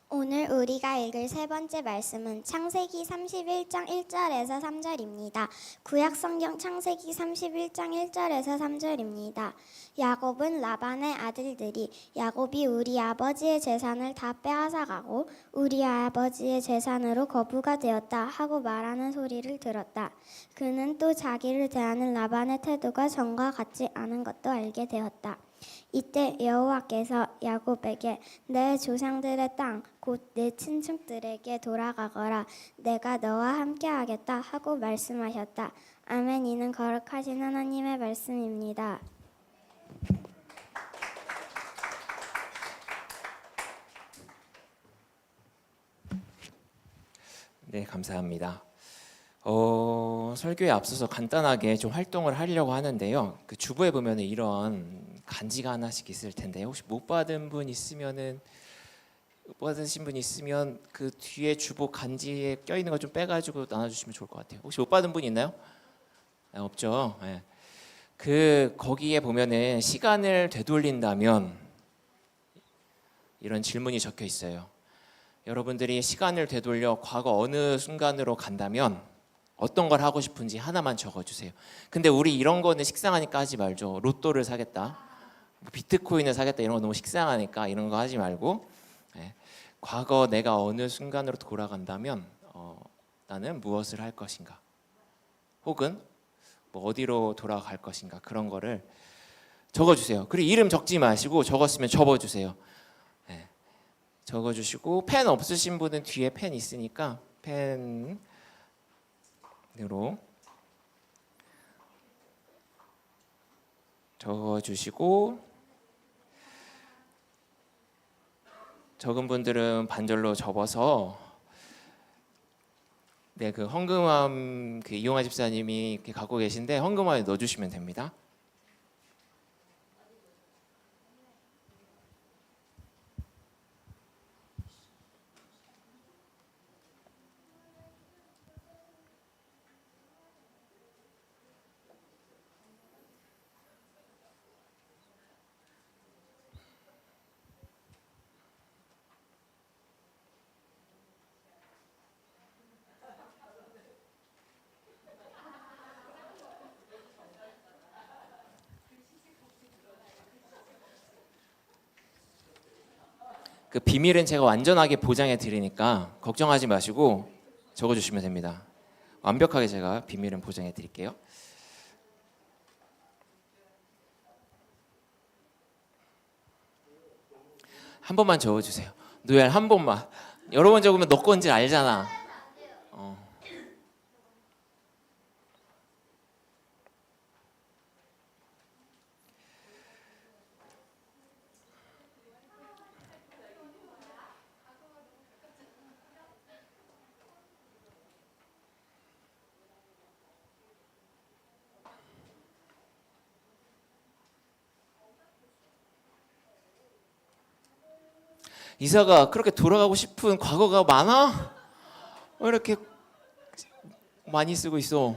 오늘 우리가 읽을 세 번째 말씀은 창세기 31장 1절에서 3절입니다. 구약성경 창세기 31장 1절에서 3절입니다. 야곱은 라반의 아들들이 야곱이 우리 아버지의 재산을 다 빼앗아가고 우리 아버지의 재산으로 거부가 되었다 하고 말하는 소리를 들었다. 그는 또 자기를 대하는 라반의 태도가 전과 같지 않은 것도 알게 되었다. 이때 여호와께서 야곱에게 내 조상들의 땅 곧 내 친척들에게 돌아가거라 내가 너와 함께하겠다 하고 말씀하셨다. 아멘. 이는 거룩하신 하나님의 말씀입니다. 네, 감사합니다. 설교에 앞서서 간단하게 좀 활동을 하려고 하는데요. 그 주보에 보면 이런 간지가 하나씩 있을 텐데 혹시 못 받으신 분 있으면 그 뒤에 주보 간지에 껴있는 거 좀 빼가지고 나눠주시면 좋을 것 같아요. 혹시 못 받은 분 있나요? 네, 없죠. 네. 거기에 보면은 시간을 되돌린다면 이런 질문이 적혀 있어요. 여러분들이 시간을 되돌려 과거 어느 순간으로 간다면 어떤 걸 하고 싶은지 하나만 적어주세요. 근데 우리 이런 거는 식상하니까 하지 말죠. 로또를 사겠다, 비트코인을 사겠다 이런 거 너무 식상하니까 이런 거 하지 말고 과거 내가 어느 순간으로 돌아간다면 나는 무엇을 할 것인가, 혹은 뭐 어디로 돌아갈 것인가, 그런 거를 적어주세요. 그리고 이름 적지 마시고 적었으면 접어주세요. 적어주시고 펜 없으신 분은 뒤에 펜 있으니까 펜으로 적어주시고, 적은 분들은 반절로 접어서 그 헌금함 이용하 집사님이 이렇게 갖고 계신데 헌금함에 넣어주시면 됩니다. 그 비밀은 제가 완전하게 보장해 드리니까 걱정하지 마시고 적어주시면 됩니다. 완벽하게 제가 비밀은 보장해 드릴게요. 한 번만 적어주세요. 노엘 한 번만. 여러 번 적으면 너 건지 알잖아. 이사가 그렇게 돌아가고 싶은 과거가 많아? 왜 이렇게 많이 쓰고 있어?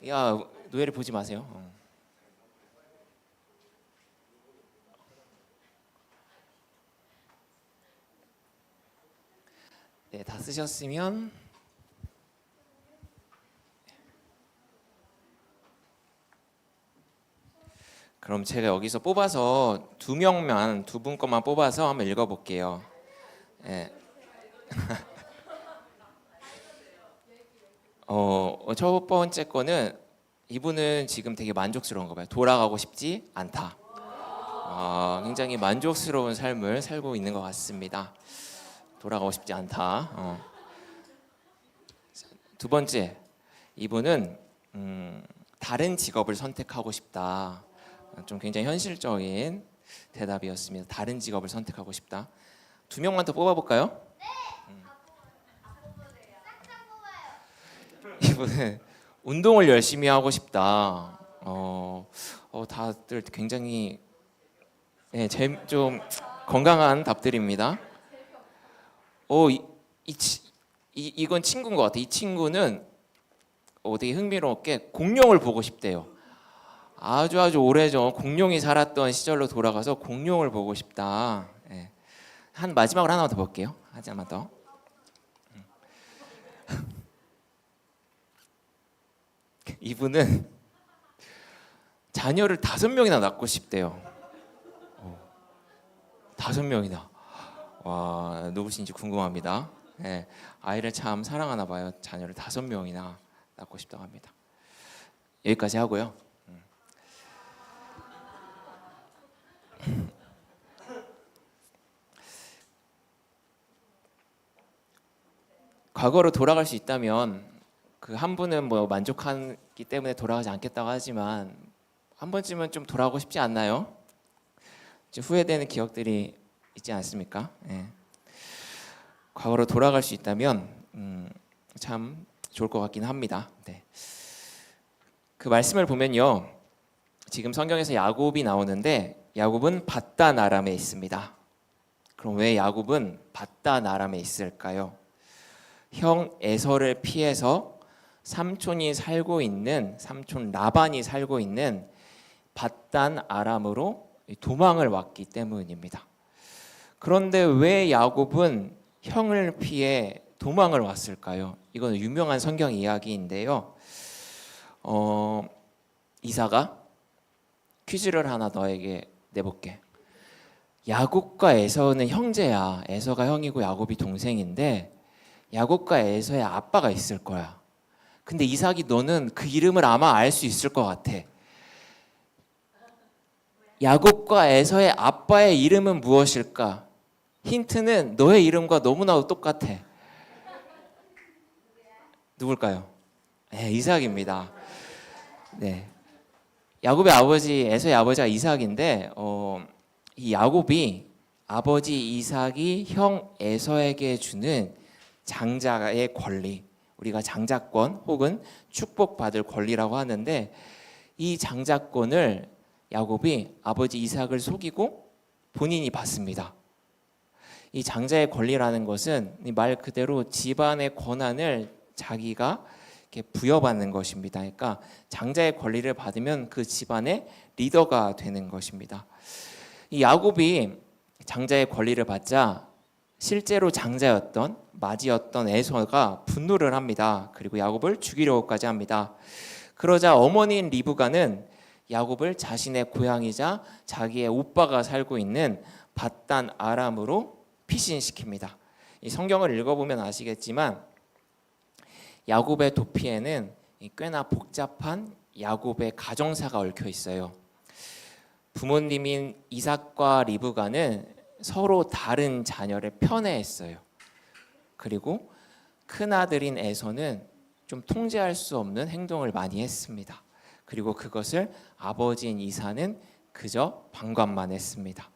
야, 노예를 보지 마세요. 네, 다 쓰셨으면 그럼 제가 여기서 뽑아서 두 분 것만 뽑아서 한번 읽어볼게요. 네. 첫 번째 거는 이분은 지금 되게 만족스러운 거 봐요. 돌아가고 싶지 않다. 굉장히 만족스러운 삶을 살고 있는 것 같습니다. 돌아가고 싶지 않다. 두 번째, 이분은 다른 직업을 선택하고 싶다. 좀 굉장히 현실적인 대답이었습니다. 다른 직업을 선택하고 싶다. 두 명만 더 뽑아볼까요? 이분은 운동을 열심히 하고 싶다. 다들 굉장히 좀 건강한 답들입니다. 이건 친구인 것 같아. 이 친구는 되게 흥미롭게 공룡을 보고 싶대요. 아주 오래전 공룡이 살았던 시절로 돌아가서 공룡을 보고 싶다. 예. 한 마지막으로 하나만 더 볼게요. 하나만 더. 이분은 자녀를 5명이나 낳고 싶대요. 5명이나. 와, 누구신지 궁금합니다. 예. 아이를 참 사랑하나 봐요. 자녀를 5명이나 낳고 싶다고 합니다. 여기까지 하고요. 과거로 돌아갈 수 있다면 그 한 분은 뭐 만족하기 때문에 돌아가지 않겠다고 하지만 한 번쯤은 좀 돌아가고 싶지 않나요? 후회되는 기억들이 있지 않습니까? 예. 과거로 돌아갈 수 있다면 참 좋을 것 같긴 합니다. 네. 그 말씀을 보면요, 지금 성경에서 야곱이 나오는데 야곱은 밧단 아람에 있습니다. 그럼 왜 야곱은 밧단 아람에 있을까요? 형 에서를 피해서 삼촌 라반이 살고 있는 밧단 아람으로 도망을 왔기 때문입니다. 그런데 왜 야곱은 형을 피해 도망을 왔을까요? 이건 유명한 성경 이야기인데요. 이사가 퀴즈를 하나 너에게 내볼게. 야곱과 에서는 형제야. 에서가 형이고 야곱이 동생인데 야곱과 에서의 아빠가 있을 거야. 근데 이삭이 너는 그 이름을 아마 알 수 있을 것 같아. 야곱과 에서의 아빠의 이름은 무엇일까? 힌트는 너의 이름과 너무나도 똑같아. 누굴까요? 네, 이삭입니다. 네, 야곱의 아버지 에서의 아버지가 이삭인데 이 야곱이 아버지 이삭이 형 에서에게 주는 장자의 권리, 우리가 장자권 혹은 축복받을 권리라고 하는데 이 장자권을 야곱이 아버지 이삭을 속이고 본인이 받습니다. 이 장자의 권리라는 것은 말 그대로 집안의 권한을 자기가 이렇게 부여받는 것입니다. 그러니까 장자의 권리를 받으면 그 집안의 리더가 되는 것입니다. 이 야곱이 장자의 권리를 받자 실제로 장자였던 맏이었던 에서가 분노를 합니다. 그리고 야곱을 죽이려고까지 합니다. 그러자 어머니인 리브가는 야곱을 자신의 고향이자 자기의 오빠가 살고 있는 밧단 아람으로 피신시킵니다. 이 성경을 읽어보면 아시겠지만 야곱의 도피에는 꽤나 복잡한 야곱의 가정사가 얽혀 있어요. 부모님인 이삭과 리브가는 서로 다른 자녀를 편애했어요. 그리고 큰아들인 에서는 좀 통제할 수 없는 행동을 많이 했습니다. 그리고 그것을 아버지인 이삭은 그저 방관만 했습니다.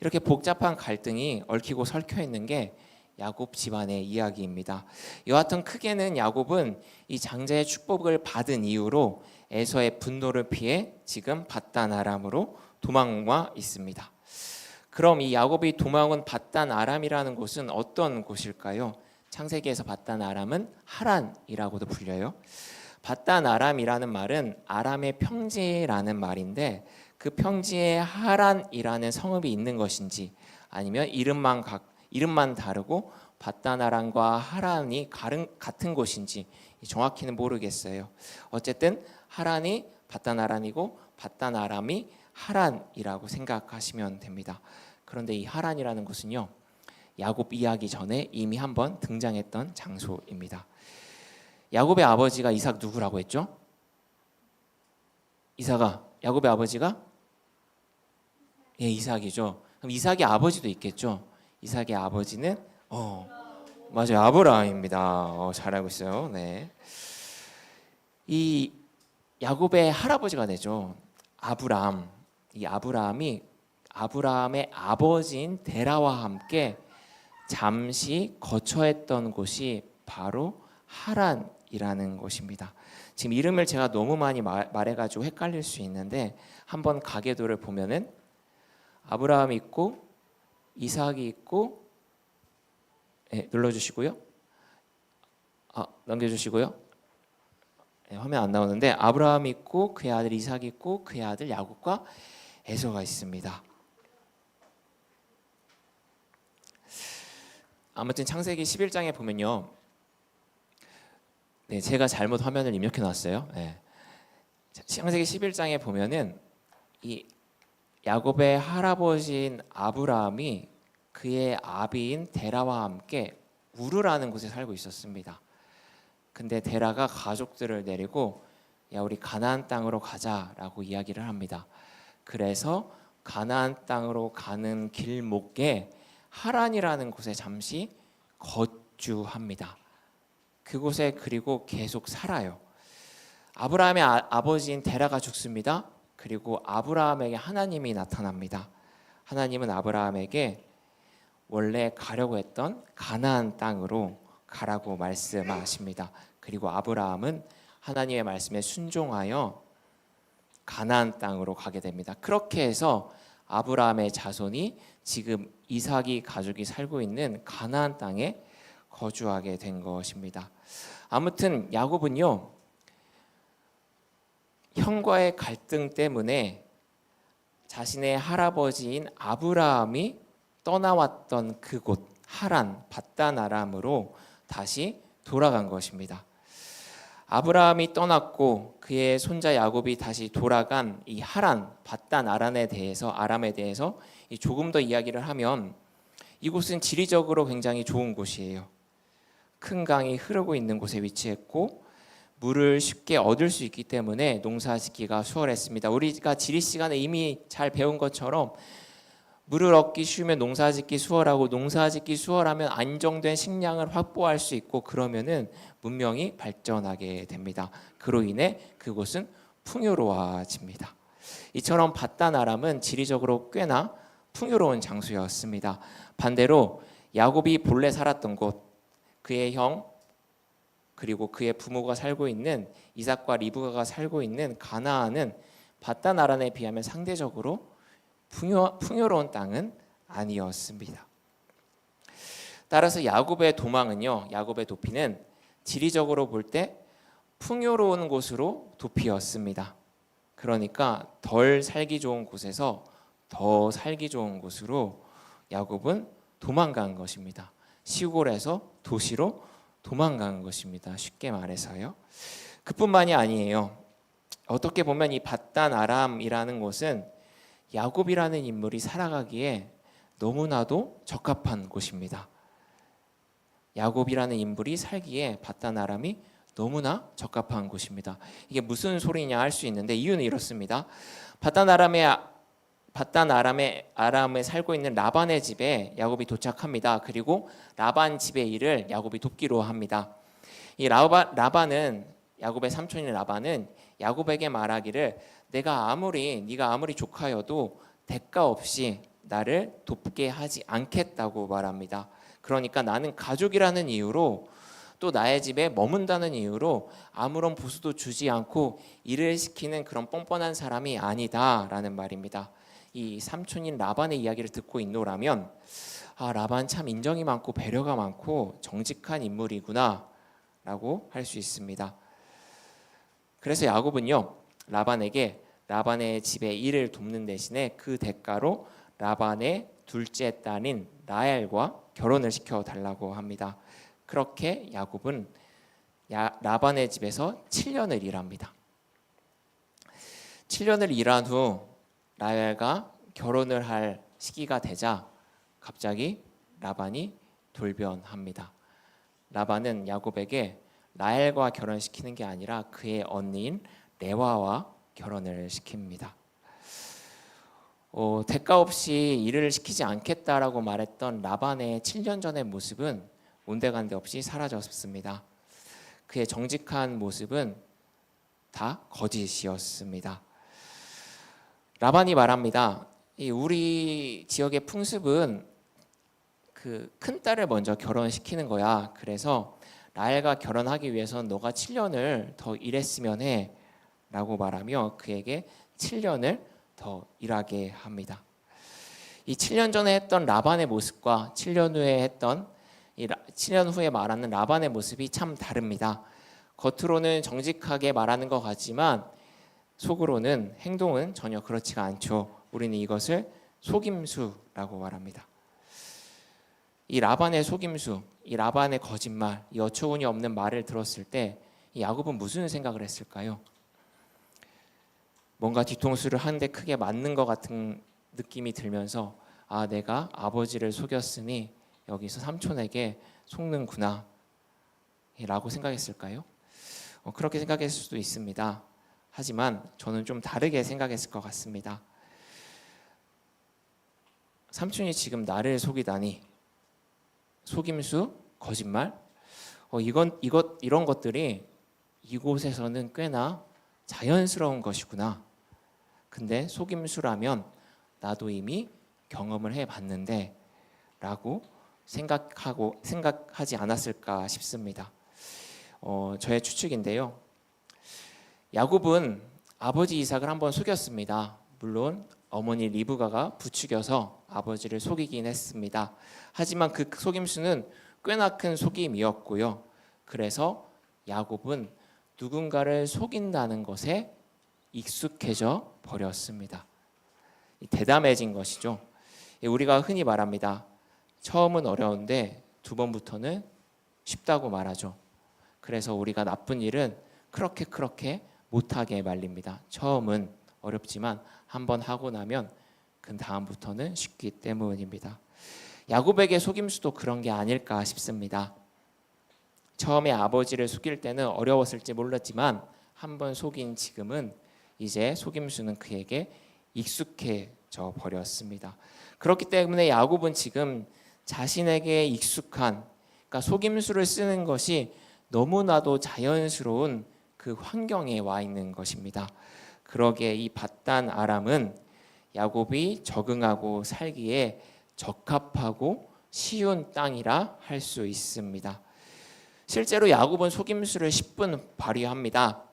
이렇게 복잡한 갈등이 얽히고 설켜 있는 게 야곱 집안의 이야기입니다. 여하튼 크게는 야곱은 이 장자의 축복을 받은 이후로 에서의 분노를 피해 지금 밧단 아람으로 도망와 있습니다. 그럼 이 야곱이 도망온 밧단 아람이라는 곳은 어떤 곳일까요? 창세기에서 밧단 아람은 하란이라고도 불려요. 밧단 아람이라는 말은 아람의 평지라는 말인데 그 평지에 하란이라는 성읍이 있는 것인지 아니면 이름만 다르고 밧단 아람과 하란이 같은 곳인지 정확히는 모르겠어요. 어쨌든 하란이 밧단 아람이고 밧단 아람이 하란이라고 생각하시면 됩니다. 그런데 이 하란이라는 곳은요, 야곱 이야기 전에 이미 한번 등장했던 장소입니다. 야곱의 아버지가 이삭 누구라고 했죠? 야곱의 아버지가 이삭이죠. 그럼 이삭의 아버지도 있겠죠. 이삭의 아버지는 맞아요, 아브라함입니다. 잘 알고 있어요. 네. 이 야곱의 할아버지가 되죠. 아브라함. 이 아브라함이 아브라함의 아버지인 데라와 함께 잠시 거처했던 곳이 바로 하란이라는 곳입니다. 지금 이름을 제가 너무 많이 말해가지고 헷갈릴 수 있는데 한번 가계도를 보면은 아브라함이 있고 이삭이 있고 눌러주시고요. 넘겨주시고요. 화면 안 나오는데 아브라함이 있고 그의 아들 이삭이 있고 그의 아들 야곱과 에서가 있습니다. 아무튼 창세기 11장에 보면요. 네, 제가 잘못 화면을 입력해 놨어요. 네. 창세기 11장에 보면은 이 야곱의 할아버지인 아브라함이 그의 아비인 데라와 함께 우르라는 곳에 살고 있었습니다. 근데 데라가 가족들을 데리고 야 우리 가나안 땅으로 가자라고 이야기를 합니다. 그래서 가나안 땅으로 가는 길목에 하란이라는 곳에 잠시 거주합니다. 그곳에 그리고 계속 살아요. 아브라함의 아버지인 데라가 죽습니다. 그리고 아브라함에게 하나님이 나타납니다. 하나님은 아브라함에게 원래 가려고 했던 가나안 땅으로 가라고 말씀하십니다. 그리고 아브라함은 하나님의 말씀에 순종하여 가나안 땅으로 가게 됩니다. 그렇게 해서 아브라함의 자손이 지금 이삭이 가족이 살고 있는 가나안 땅에 거주하게 된 것입니다. 아무튼 야곱은요, 형과의 갈등 때문에 자신의 할아버지인 아브라함이 떠나왔던 그곳 하란 밧단 아람으로 다시 돌아간 것입니다. 아브라함이 떠났고 그의 손자 야곱이 다시 돌아간 이 하란 밧단 아람에 대해서 조금 더 이야기를 하면 이곳은 지리적으로 굉장히 좋은 곳이에요. 큰 강이 흐르고 있는 곳에 위치했고 물을 쉽게 얻을 수 있기 때문에 농사짓기가 수월했습니다. 우리가 지리 시간에 이미 잘 배운 것처럼 물을 얻기 쉬우면 농사짓기 수월하고 농사짓기 수월하면 안정된 식량을 확보할 수 있고 그러면은 문명이 발전하게 됩니다. 그로 인해 그곳은 풍요로워집니다. 이처럼 밧단 아람은 지리적으로 꽤나 풍요로운 장소였습니다. 반대로 야곱이 본래 살았던 곳, 그의 형 그리고 그의 부모가 살고 있는 이삭과 리브가가 살고 있는 가나안은 밧단 아람에 비하면 상대적으로 풍요로운 땅은 아니었습니다. 따라서 야곱의 도피는 지리적으로 볼 때 풍요로운 곳으로 도피였습니다. 그러니까 덜 살기 좋은 곳에서 더 살기 좋은 곳으로 야곱은 도망간 것입니다. 시골에서 도시로 도망간 것입니다. 쉽게 말해서요. 그뿐만이 아니에요. 어떻게 보면 이 밧단 아람이라는 곳은 야곱이라는 인물이 살아가기에 너무나도 적합한 곳입니다. 야곱이라는 인물이 살기에 밧단 아람이 너무나 적합한 곳입니다. 이게 무슨 소리냐 할 수 있는데 이유는 이렇습니다. 밧단 아람에 살고 있는 라반의 집에 야곱이 도착합니다. 그리고 라반 집의 일을 야곱이 돕기로 합니다. 이 라반은 야곱의 삼촌인 라반은 야곱에게 말하기를 네가 아무리 조카여도 대가 없이 나를 돕게 하지 않겠다고 말합니다. 그러니까 나는 가족이라는 이유로 또 나의 집에 머문다는 이유로 아무런 보수도 주지 않고 일을 시키는 그런 뻔뻔한 사람이 아니다라는 말입니다. 이 삼촌인 라반의 이야기를 듣고 있노라면 라반 참 인정이 많고 배려가 많고 정직한 인물이구나 라고 할 수 있습니다. 그래서 야곱은요 라반에게 라반의 집에 일을 돕는 대신에 그 대가로 라반의 둘째 딸인 라헬과 결혼을 시켜달라고 합니다. 그렇게 야곱은 라반의 집에서 7년을 일합니다. 7년을 일한 후 라헬과 결혼을 할 시기가 되자 갑자기 라반이 돌변합니다. 라반은 야곱에게 라헬과 결혼시키는 게 아니라 그의 언니인 레와와 결혼을 시킵니다. 대가 없이 일을 시키지 않겠다라고 말했던 라반의 7년 전의 모습은 온데간데 없이 사라졌습니다. 그의 정직한 모습은 다 거짓이었습니다. 라반이 말합니다. 우리 지역의 풍습은 그 큰 딸을 먼저 결혼시키는 거야. 그래서 라헬과 결혼하기 위해서는 너가 7년을 더 일했으면 해 라고 말하며 그에게 7년을 더 일하게 합니다. 이 7년 전에 했던 라반의 모습과 7년 후에 말하는 라반의 모습이 참 다릅니다. 겉으로는 정직하게 말하는 것 같지만 속으로는 행동은 전혀 그렇지가 않죠. 우리는 이것을 속임수라고 말합니다. 이 라반의 속임수, 이 라반의 거짓말, 이 어처구니 없는 말을 들었을 때 이 야곱은 무슨 생각을 했을까요? 뭔가 뒤통수를 한 대 크게 맞는 것 같은 느낌이 들면서 아, 내가 아버지를 속였으니 여기서 삼촌에게 속는구나 라고 생각했을까요? 그렇게 생각했을 수도 있습니다. 하지만 저는 좀 다르게 생각했을 것 같습니다. 삼촌이 지금 나를 속이다니, 속임수, 거짓말, 이런 것들이 이곳에서는 꽤나 자연스러운 것이구나. 근데 속임수라면 나도 이미 경험을 해봤는데 라고 생각하지 않았을까 싶습니다. 저의 추측인데요. 야곱은 아버지 이삭을 한번 속였습니다. 물론 어머니 리브가가 부추겨서 아버지를 속이긴 했습니다. 하지만 그 속임수는 꽤나 큰 속임이었고요. 그래서 야곱은 누군가를 속인다는 것에 익숙해져 버렸습니다. 대담해진 것이죠. 우리가 흔히 말합니다. 처음은 어려운데 두 번부터는 쉽다고 말하죠. 그래서 우리가 나쁜 일은 그렇게 못하게 말립니다. 처음은 어렵지만 한번 하고 나면 그 다음부터는 쉽기 때문입니다. 야곱에게 속임수도 그런 게 아닐까 싶습니다. 처음에 아버지를 속일 때는 어려웠을지 몰랐지만 한번 속인 지금은 이제 속임수는 그에게 익숙해져 버렸습니다. 그렇기 때문에 야곱은 지금 자신에게 익숙한, 그러니까 속임수를 쓰는 것이 너무나도 자연스러운 그 환경에 와 있는 것입니다. 그러기에 이 밧단 아람은 야곱이 적응하고 살기에 적합하고 쉬운 땅이라 할 수 있습니다. 실제로 야곱은 속임수를 10분 발휘합니다.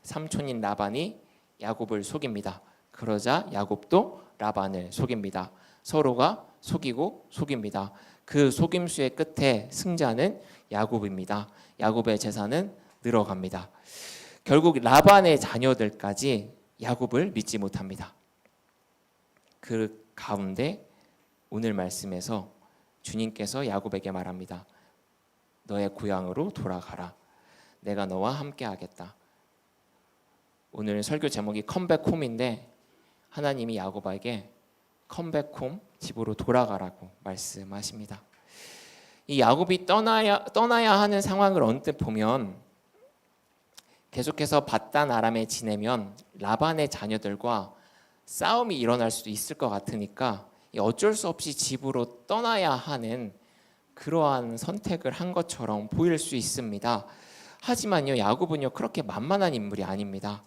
삼촌인 라반이 야곱을 속입니다. 그러자 야곱도 라반을 속입니다. 서로가 속이고 속입니다. 그 속임수의 끝에 승자는 야곱입니다. 야곱의 재산은 늘어갑니다. 결국 라반의 자녀들까지 야곱을 믿지 못합니다. 그 가운데 오늘 말씀에서 주님께서 야곱에게 말합니다. 너의 고향으로 돌아가라. 내가 너와 함께 하겠다. 오늘 설교 제목이 컴백홈인데 하나님이 야곱에게 컴백홈, 집으로 돌아가라고 말씀하십니다. 이 야곱이 떠나야 하는 상황을 언뜻 보면 계속해서 밧단 아람에 지내면 라반의 자녀들과 싸움이 일어날 수도 있을 것 같으니까 어쩔 수 없이 집으로 떠나야 하는 그러한 선택을 한 것처럼 보일 수 있습니다. 하지만요, 야곱은요 그렇게 만만한 인물이 아닙니다.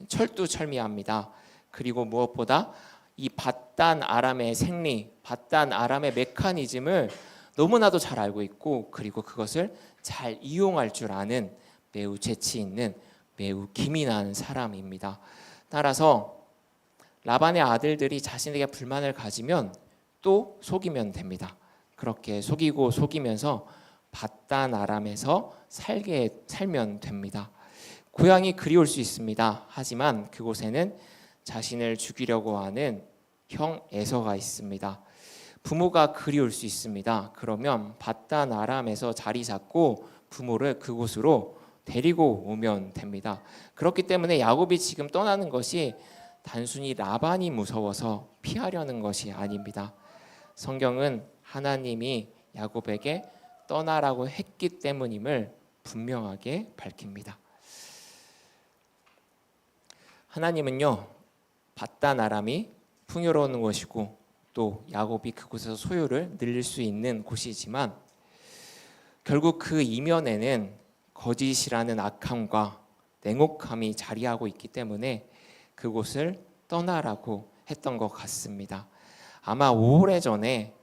철두철미합니다. 그리고 무엇보다 이 밧단 아람의 생리, 밧단 아람의 메커니즘을 너무나도 잘 알고 있고, 그리고 그것을 잘 이용할 줄 아는 매우 재치 있는, 매우 기민한 사람입니다. 따라서 라반의 아들들이 자신에게 불만을 가지면 또 속이면 됩니다. 그렇게 속이고 속이면서 밧단 아람에서 살면 됩니다. 고향이 그리울 수 있습니다. 하지만 그곳에는 자신을 죽이려고 하는 형 에서가 있습니다. 부모가 그리울 수 있습니다. 그러면 밧단 아람에서 자리 잡고 부모를 그곳으로 데리고 오면 됩니다. 그렇기 때문에 야곱이 지금 떠나는 것이 단순히 라반이 무서워서 피하려는 것이 아닙니다. 성경은 하나님이 야곱에게 떠나라고 했기 때문임을 분명하게 밝힙니다. 하나님은요, 밧단 아람이 풍요로운 곳이고 또 야곱이 그곳에서 소유를 늘릴 수 있는 곳이지만 결국 그 이면에는 거짓이라는 악함과 냉혹함이 자리하고 있기 때문에 그곳을 떠나라고 했던 것 같습니다. 아마 오래전에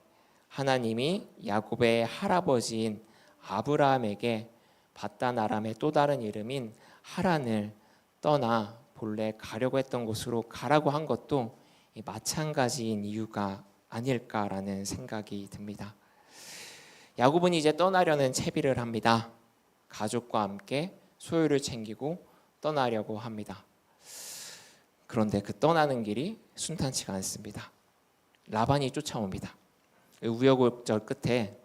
하나님이 야곱의 할아버지인 아브라함에게 밧단 아람의 또 다른 이름인 하란을 떠나 본래 가려고 했던 곳으로 가라고 한 것도 마찬가지인 이유가 아닐까라는 생각이 듭니다. 야곱은 이제 떠나려는 채비를 합니다. 가족과 함께 소유를 챙기고 떠나려고 합니다. 그런데 그 떠나는 길이 순탄치가 않습니다. 라반이 쫓아옵니다. 우여곡절 끝에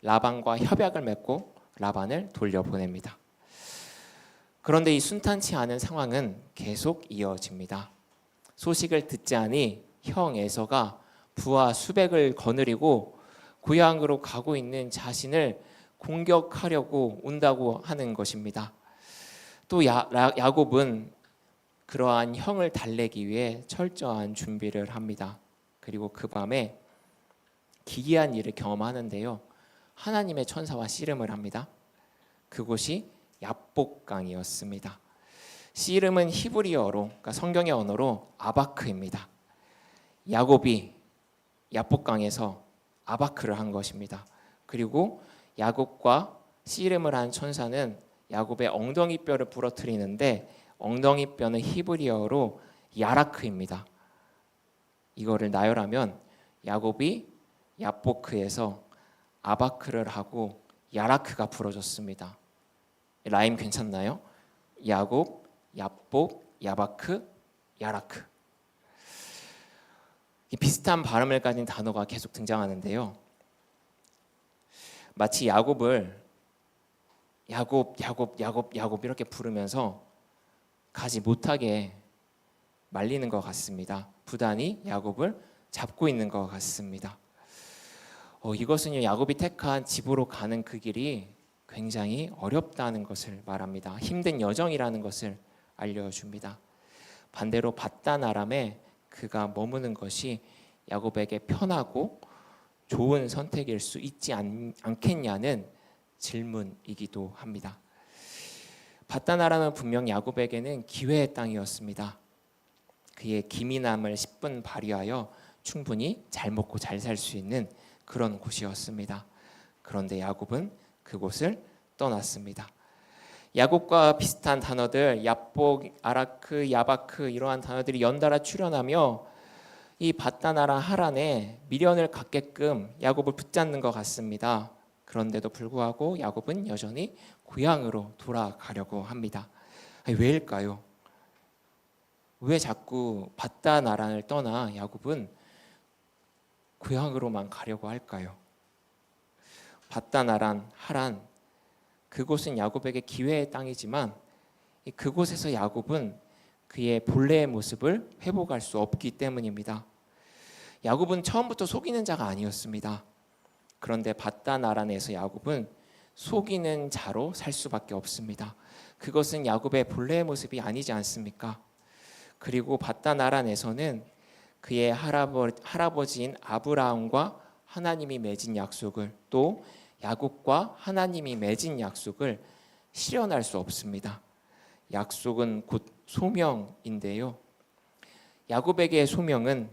라반과 협약을 맺고 라반을 돌려보냅니다. 그런데 이 순탄치 않은 상황은 계속 이어집니다. 소식을 듣자니 형 에서가 부하 수백을 거느리고 고향으로 가고 있는 자신을 공격하려고 온다고 하는 것입니다. 또 야곱은 그러한 형을 달래기 위해 철저한 준비를 합니다. 그리고 그 밤에 기이한 일을 경험하는데요. 하나님의 천사와 씨름을 합니다. 그곳이 야복강이었습니다. 씨름은 히브리어로, 그러니까 성경의 언어로 아바크입니다. 야곱이 야복강에서 아바크를 한 것입니다. 그리고 야곱과 씨름을 한 천사는 야곱의 엉덩이뼈를 부러뜨리는데 엉덩이뼈는 히브리어로 야라크입니다. 이거를 나열하면 야곱이 야보크에서 아바크를 하고 야라크가 부러졌습니다. 라임 괜찮나요? 야곱, 야복, 야바크, 야라크. 이 비슷한 발음을 가진 단어가 계속 등장하는데요. 마치 야곱을 야곱 이렇게 부르면서 가지 못하게 말리는 것 같습니다. 부단히 야곱을 잡고 있는 것 같습니다. 이것은 야곱이 택한 집으로 가는 그 길이 굉장히 어렵다는 것을 말합니다. 힘든 여정이라는 것을 알려줍니다. 반대로 밧단 아람에 그가 머무는 것이 야곱에게 편하고 좋은 선택일 수 있지 않겠냐는 질문이기도 합니다. 밧단 아람은 분명 야곱에게는 기회의 땅이었습니다. 그의 기민함을 10분 발휘하여 충분히 잘 먹고 잘 살 수 있는 그런 곳이었습니다. 그런데 야곱은 그곳을 떠났습니다. 야곱과 비슷한 단어들 야복, 아라크, 야바크 이러한 단어들이 연달아 출현하며 이 밧단 아람 하란에 미련을 갖게끔 야곱을 붙잡는 것 같습니다. 그런데도 불구하고 야곱은 여전히 고향으로 돌아가려고 합니다. 왜일까요? 왜 자꾸 밧단 아람을 떠나 야곱은 고향으로만 가려고 할까요? 밧단 아람, 하란, 그곳은 야곱에게 기회의 땅이지만 그곳에서 야곱은 그의 본래의 모습을 회복할 수 없기 때문입니다. 야곱은 처음부터 속이는 자가 아니었습니다. 그런데 밧단 아람에서 야곱은 속이는 자로 살 수밖에 없습니다. 그것은 야곱의 본래의 모습이 아니지 않습니까? 그리고 밧단 아람에서는 그의 할아버지인 아브라함과 하나님이 맺은 약속을 또 야곱과 하나님이 맺은 약속을 실현할 수 없습니다. 약속은 곧 소명인데요. 야곱에게의 소명은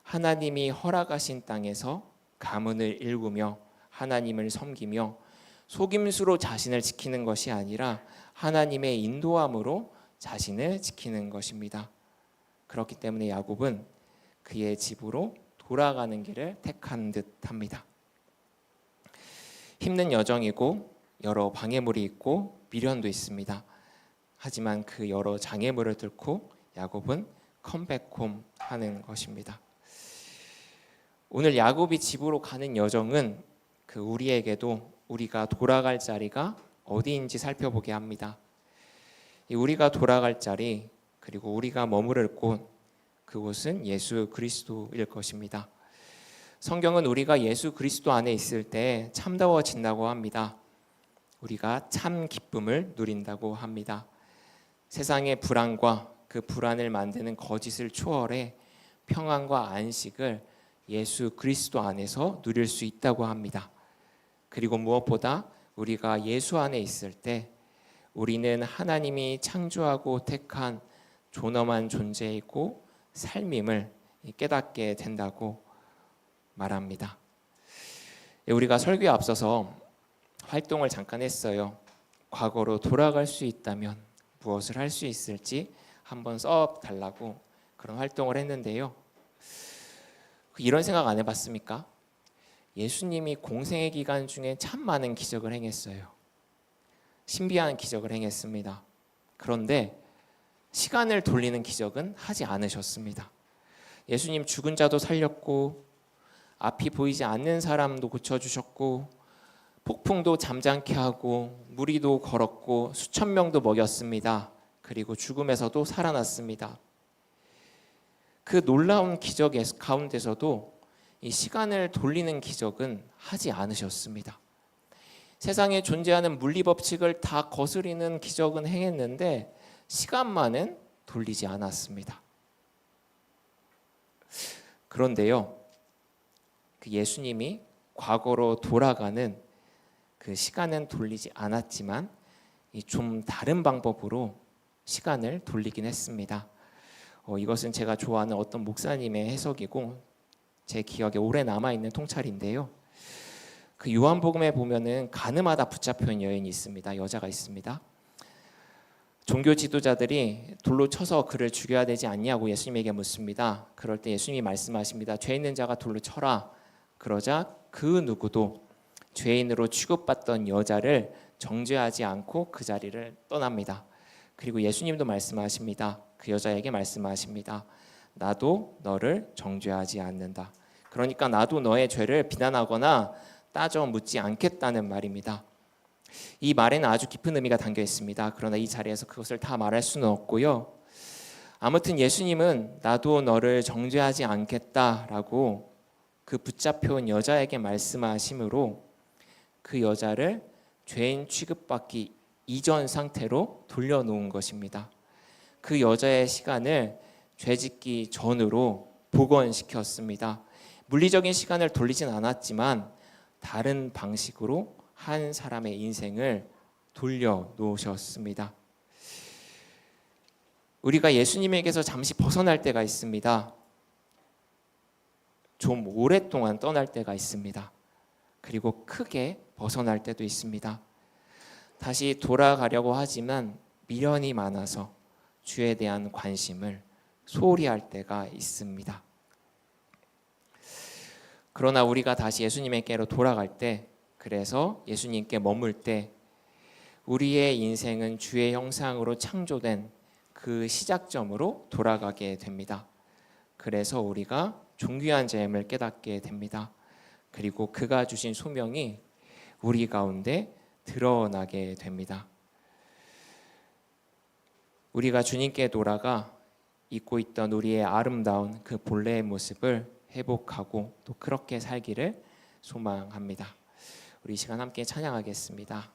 하나님이 허락하신 땅에서 가문을 일구며 하나님을 섬기며 속임수로 자신을 지키는 것이 아니라 하나님의 인도함으로 자신을 지키는 것입니다. 그렇기 때문에 야곱은 그의 집으로 돌아가는 길을 택한 듯합니다. 힘든 여정이고 여러 방해물이 있고 미련도 있습니다. 하지만 그 여러 장애물을 뚫고 야곱은 컴백홈 하는 것입니다. 오늘 야곱이 집으로 가는 여정은 그 우리에게도 우리가 돌아갈 자리가 어디인지 살펴보게 합니다. 우리가 돌아갈 자리 그리고 우리가 머무를 곳 그곳은 예수 그리스도일 것입니다. 성경은 우리가 예수 그리스도 안에 있을 때 참다워진다고 합니다. 우리가 참 기쁨을 누린다고 합니다. 세상의 불안과 그 불안을 만드는 거짓을 초월해 평안과 안식을 예수 그리스도 안에서 누릴 수 있다고 합니다. 그리고 무엇보다 우리가 예수 안에 있을 때 우리는 하나님이 창조하고 택한 존엄한 존재이고 삶임을 깨닫게 된다고 말합니다. 우리가 설교에 앞서서 활동을 잠깐 했어요. 과거로 돌아갈 수 있다면 무엇을 할 수 있을지 한번 써달라고 그런 활동을 했는데요. 이런 생각 안 해봤습니까? 예수님이 공생의 기간 중에 참 많은 기적을 행했어요. 신비한 기적을 행했습니다. 그런데 시간을 돌리는 기적은 하지 않으셨습니다. 예수님 죽은 자도 살렸고 앞이 보이지 않는 사람도 고쳐주셨고 폭풍도 잠잠케 하고 무리도 걸었고 수천 명도 먹였습니다. 그리고 죽음에서도 살아났습니다. 그 놀라운 기적 가운데서도 이 시간을 돌리는 기적은 하지 않으셨습니다. 세상에 존재하는 물리 법칙을 다 거스리는 기적은 행했는데 시간만은 돌리지 않았습니다. 그런데요, 그 예수님이 과거로 돌아가는 그 시간은 돌리지 않았지만 좀 다른 방법으로 시간을 돌리긴 했습니다. 이것은 제가 좋아하는 어떤 목사님의 해석이고 제 기억에 오래 남아있는 통찰인데요. 그 요한복음에 보면은 가늠하다 붙잡혀온 여인이 있습니다. 여자가 있습니다. 종교 지도자들이 돌로 쳐서 그를 죽여야 되지 않냐고 예수님에게 묻습니다. 그럴 때 예수님이 말씀하십니다. 죄 있는 자가 돌로 쳐라. 그러자 그 누구도 죄인으로 취급받던 여자를 정죄하지 않고 그 자리를 떠납니다. 그리고 예수님도 말씀하십니다. 그 여자에게 말씀하십니다. 나도 너를 정죄하지 않는다. 그러니까 나도 너의 죄를 비난하거나 따져 묻지 않겠다는 말입니다. 이 말에는 아주 깊은 의미가 담겨 있습니다. 그러나 이 자리에서 그것을 다 말할 수는 없고요. 아무튼 예수님은 나도 너를 정죄하지 않겠다라고 그 붙잡혀온 여자에게 말씀하심으로 그 여자를 죄인 취급받기 이전 상태로 돌려놓은 것입니다. 그 여자의 시간을 죄짓기 전으로 복원시켰습니다. 물리적인 시간을 돌리진 않았지만 다른 방식으로 한 사람의 인생을 돌려놓으셨습니다. 우리가 예수님에게서 잠시 벗어날 때가 있습니다. 좀 오랫동안 떠날 때가 있습니다. 그리고 크게 벗어날 때도 있습니다. 다시 돌아가려고 하지만 미련이 많아서 주에 대한 관심을 소홀히 할 때가 있습니다. 그러나 우리가 다시 예수님에게로 돌아갈 때, 그래서 예수님께 머물 때 우리의 인생은 주의 형상으로 창조된 그 시작점으로 돌아가게 됩니다. 그래서 우리가 존귀한 재임을 깨닫게 됩니다. 그리고 그가 주신 소명이 우리 가운데 드러나게 됩니다. 우리가 주님께 돌아가 잊고 있던 우리의 아름다운 그 본래의 모습을 회복하고 또 그렇게 살기를 소망합니다. 우리 이 시간 함께 찬양하겠습니다.